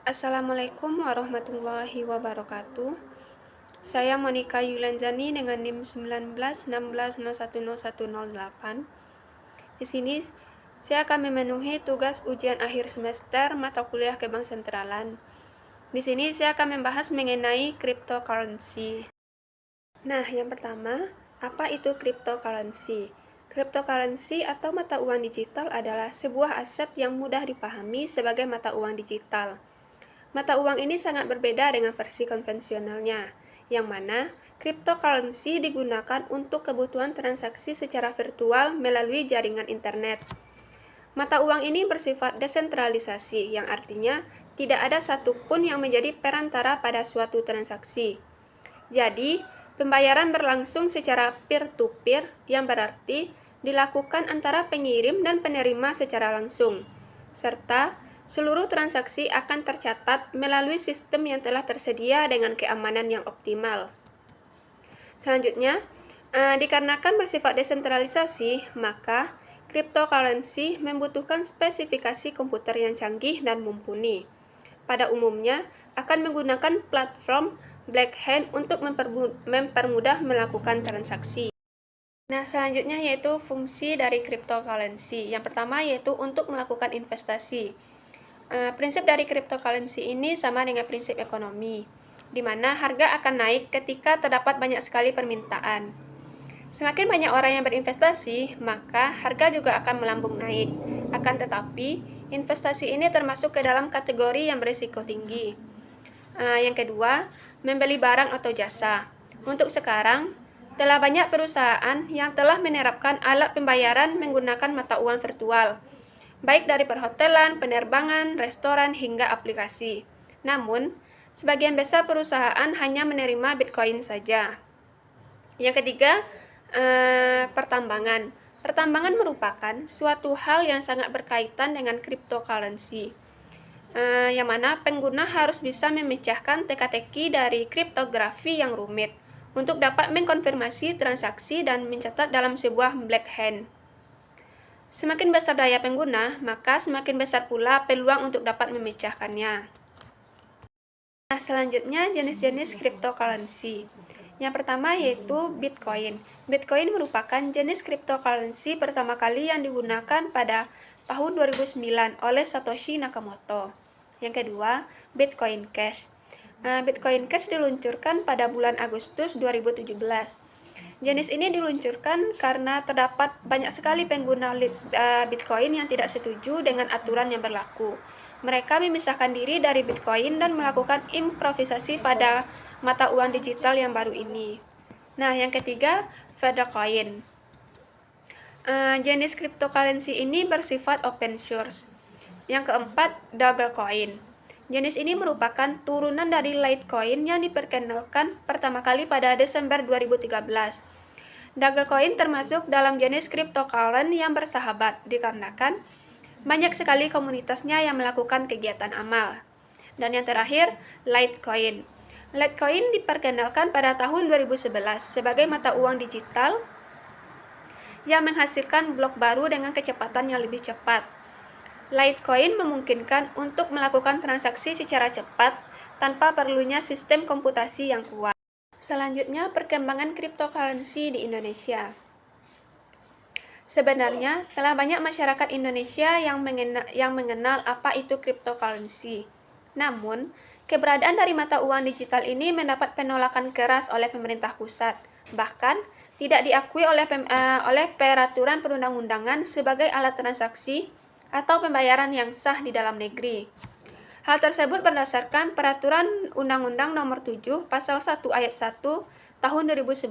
Assalamualaikum warahmatullahi wabarakatuh. Saya Monica Yulanjani dengan NIM 1916010108. Di sini saya akan memenuhi tugas ujian akhir semester mata kuliah Kebangsentralan. Di sini saya akan membahas mengenai cryptocurrency. Nah, yang pertama, apa itu cryptocurrency? Cryptocurrency atau mata uang digital adalah sebuah aset yang mudah dipahami sebagai mata uang digital. Mata uang ini sangat berbeda dengan versi konvensionalnya, yang mana cryptocurrency digunakan untuk kebutuhan transaksi secara virtual melalui jaringan internet. Mata uang ini bersifat desentralisasi, yang artinya tidak ada satupun yang menjadi perantara pada suatu transaksi. Jadi, pembayaran berlangsung secara peer-to-peer, yang berarti dilakukan antara pengirim dan penerima secara langsung, serta seluruh transaksi akan tercatat melalui sistem yang telah tersedia dengan keamanan yang optimal. Selanjutnya, dikarenakan bersifat desentralisasi, maka cryptocurrency membutuhkan spesifikasi komputer yang canggih dan mumpuni. Pada umumnya, akan menggunakan platform blockchain untuk mempermudah melakukan transaksi. Nah, selanjutnya yaitu fungsi dari cryptocurrency. Yang pertama yaitu untuk melakukan investasi. Prinsip dari cryptocurrency ini sama dengan prinsip ekonomi, di mana harga akan naik ketika terdapat banyak sekali permintaan. Semakin banyak orang yang berinvestasi, maka harga juga akan melambung naik. Akan tetapi, investasi ini termasuk ke dalam kategori yang berisiko tinggi. Yang kedua, membeli barang atau jasa. Untuk sekarang, telah banyak perusahaan yang telah menerapkan alat pembayaran menggunakan mata uang virtual, baik dari perhotelan, penerbangan, restoran, hingga aplikasi. Namun, sebagian besar perusahaan hanya menerima Bitcoin saja. Yang ketiga, pertambangan. Pertambangan merupakan suatu hal yang sangat berkaitan dengan cryptocurrency, yang mana pengguna harus bisa memecahkan teka-teki dari kriptografi yang rumit untuk dapat mengkonfirmasi transaksi dan mencatat dalam sebuah blockchain. Semakin besar daya pengguna, maka semakin besar pula peluang untuk dapat memecahkannya. Nah, selanjutnya jenis-jenis cryptocurrency. Yang pertama yaitu Bitcoin. Bitcoin merupakan jenis cryptocurrency pertama kali yang digunakan pada tahun 2009 oleh Satoshi Nakamoto. Yang kedua, Bitcoin Cash. Bitcoin Cash diluncurkan pada bulan Agustus 2017. Jenis ini diluncurkan karena terdapat banyak sekali pengguna Bitcoin yang tidak setuju dengan aturan yang berlaku. Mereka memisahkan diri dari Bitcoin dan melakukan improvisasi pada mata uang digital yang baru ini. Nah, yang ketiga, Feathercoin. Jenis cryptocurrency ini bersifat open source. Yang keempat, Dogecoin. Jenis ini merupakan turunan dari Litecoin yang diperkenalkan pertama kali pada Desember 2013. Dogecoin termasuk dalam jenis cryptocurrency yang bersahabat dikarenakan banyak sekali komunitasnya yang melakukan kegiatan amal. Dan yang terakhir, Litecoin. Litecoin diperkenalkan pada tahun 2011 sebagai mata uang digital yang menghasilkan blok baru dengan kecepatan yang lebih cepat. Litecoin memungkinkan untuk melakukan transaksi secara cepat tanpa perlunya sistem komputasi yang kuat. Selanjutnya, perkembangan cryptocurrency di Indonesia. Sebenarnya, telah banyak masyarakat Indonesia yang mengenal apa itu cryptocurrency. Namun, keberadaan dari mata uang digital ini mendapat penolakan keras oleh pemerintah pusat. Bahkan, tidak diakui oleh peraturan perundang-undangan sebagai alat transaksi atau pembayaran yang sah di dalam negeri. Hal tersebut berdasarkan Peraturan Undang-Undang Nomor 7 Pasal 1 Ayat 1 Tahun 2011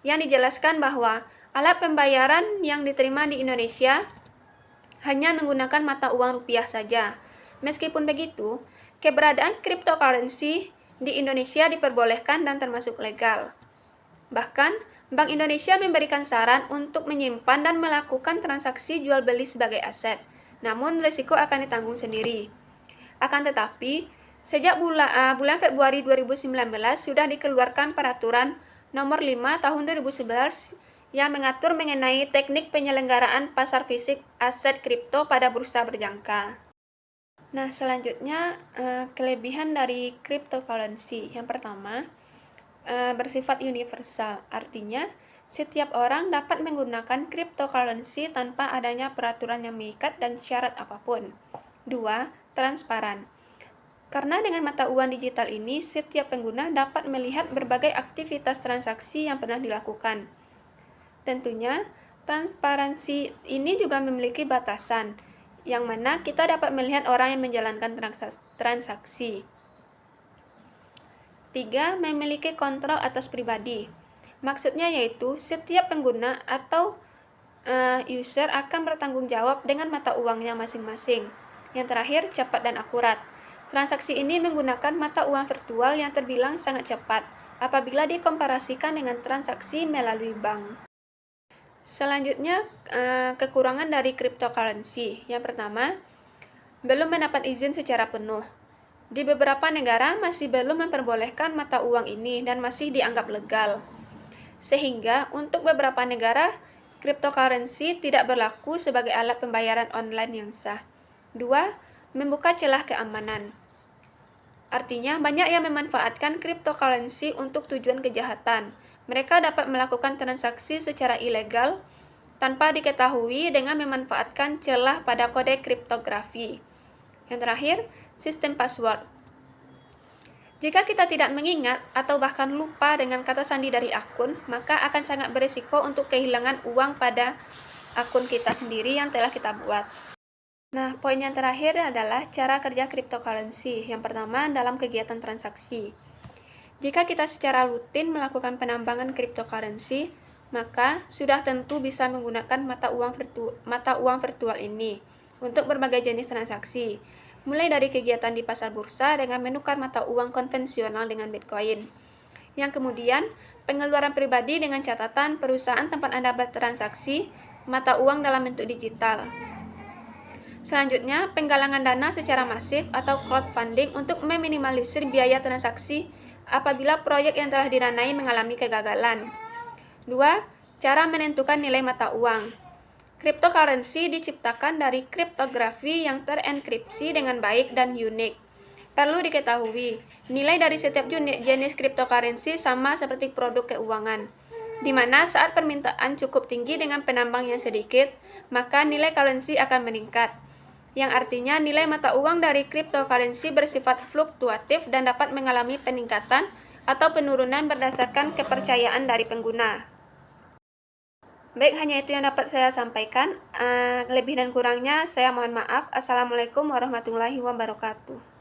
yang dijelaskan bahwa alat pembayaran yang diterima di Indonesia hanya menggunakan mata uang rupiah saja. Meskipun begitu, keberadaan cryptocurrency di Indonesia diperbolehkan dan termasuk legal. Bahkan, Bank Indonesia memberikan saran untuk menyimpan dan melakukan transaksi jual beli sebagai aset, namun risiko akan ditanggung sendiri. Akan tetapi, sejak bulan Februari 2019 sudah dikeluarkan Peraturan Nomor 5 Tahun 2011 yang mengatur mengenai teknik penyelenggaraan pasar fisik aset kripto pada bursa berjangka. Nah, selanjutnya kelebihan dari cryptocurrency. Yang pertama, bersifat universal. Artinya, setiap orang dapat menggunakan cryptocurrency tanpa adanya peraturan yang mengikat dan syarat apapun. 2. Transparan. Karena dengan mata uang digital ini, setiap pengguna dapat melihat berbagai aktivitas transaksi yang pernah dilakukan. Tentunya, transparansi ini juga memiliki batasan, yang mana kita dapat melihat orang yang menjalankan transaksi. 3. Memiliki kontrol atas pribadi. Maksudnya yaitu setiap pengguna atau user akan bertanggung jawab dengan mata uangnya masing-masing. Yang terakhir, cepat dan akurat. Transaksi ini menggunakan mata uang virtual yang terbilang sangat cepat apabila dikomparasikan dengan transaksi melalui bank. Selanjutnya, kekurangan dari cryptocurrency. Yang pertama, belum mendapat izin secara penuh. Di beberapa negara masih belum memperbolehkan mata uang ini dan masih dianggap legal. Sehingga untuk beberapa negara, cryptocurrency tidak berlaku sebagai alat pembayaran online yang sah. 2. Membuka celah keamanan. Artinya, banyak yang memanfaatkan cryptocurrency untuk tujuan kejahatan. Mereka dapat melakukan transaksi secara ilegal tanpa diketahui dengan memanfaatkan celah pada kode kriptografi. Yang terakhir, sistem password. Jika kita tidak mengingat atau bahkan lupa dengan kata sandi dari akun, maka akan sangat berisiko untuk kehilangan uang pada akun kita sendiri yang telah kita buat. Nah, poin yang terakhir adalah cara kerja cryptocurrency. Yang pertama, dalam kegiatan transaksi. Jika kita secara rutin melakukan penambangan cryptocurrency, maka sudah tentu bisa menggunakan mata uang virtual ini untuk berbagai jenis transaksi, mulai dari kegiatan di pasar bursa dengan menukar mata uang konvensional dengan Bitcoin. Yang kemudian, pengeluaran pribadi dengan catatan perusahaan tempat Anda bertransaksi, mata uang dalam bentuk digital. Selanjutnya, penggalangan dana secara masif atau crowdfunding untuk meminimalisir biaya transaksi apabila proyek yang telah didanai mengalami kegagalan. 2. Cara menentukan nilai mata uang. Cryptocurrency diciptakan dari kriptografi yang terenkripsi dengan baik dan unik. Perlu diketahui, nilai dari setiap jenis cryptocurrency sama seperti produk keuangan, di mana saat permintaan cukup tinggi dengan penambang yang sedikit, maka nilai currency akan meningkat, yang artinya nilai mata uang dari cryptocurrency bersifat fluktuatif dan dapat mengalami peningkatan atau penurunan berdasarkan kepercayaan dari pengguna. Baik, hanya itu yang dapat saya sampaikan. Lebih dan kurangnya saya mohon maaf. Assalamualaikum warahmatullahi wabarakatuh.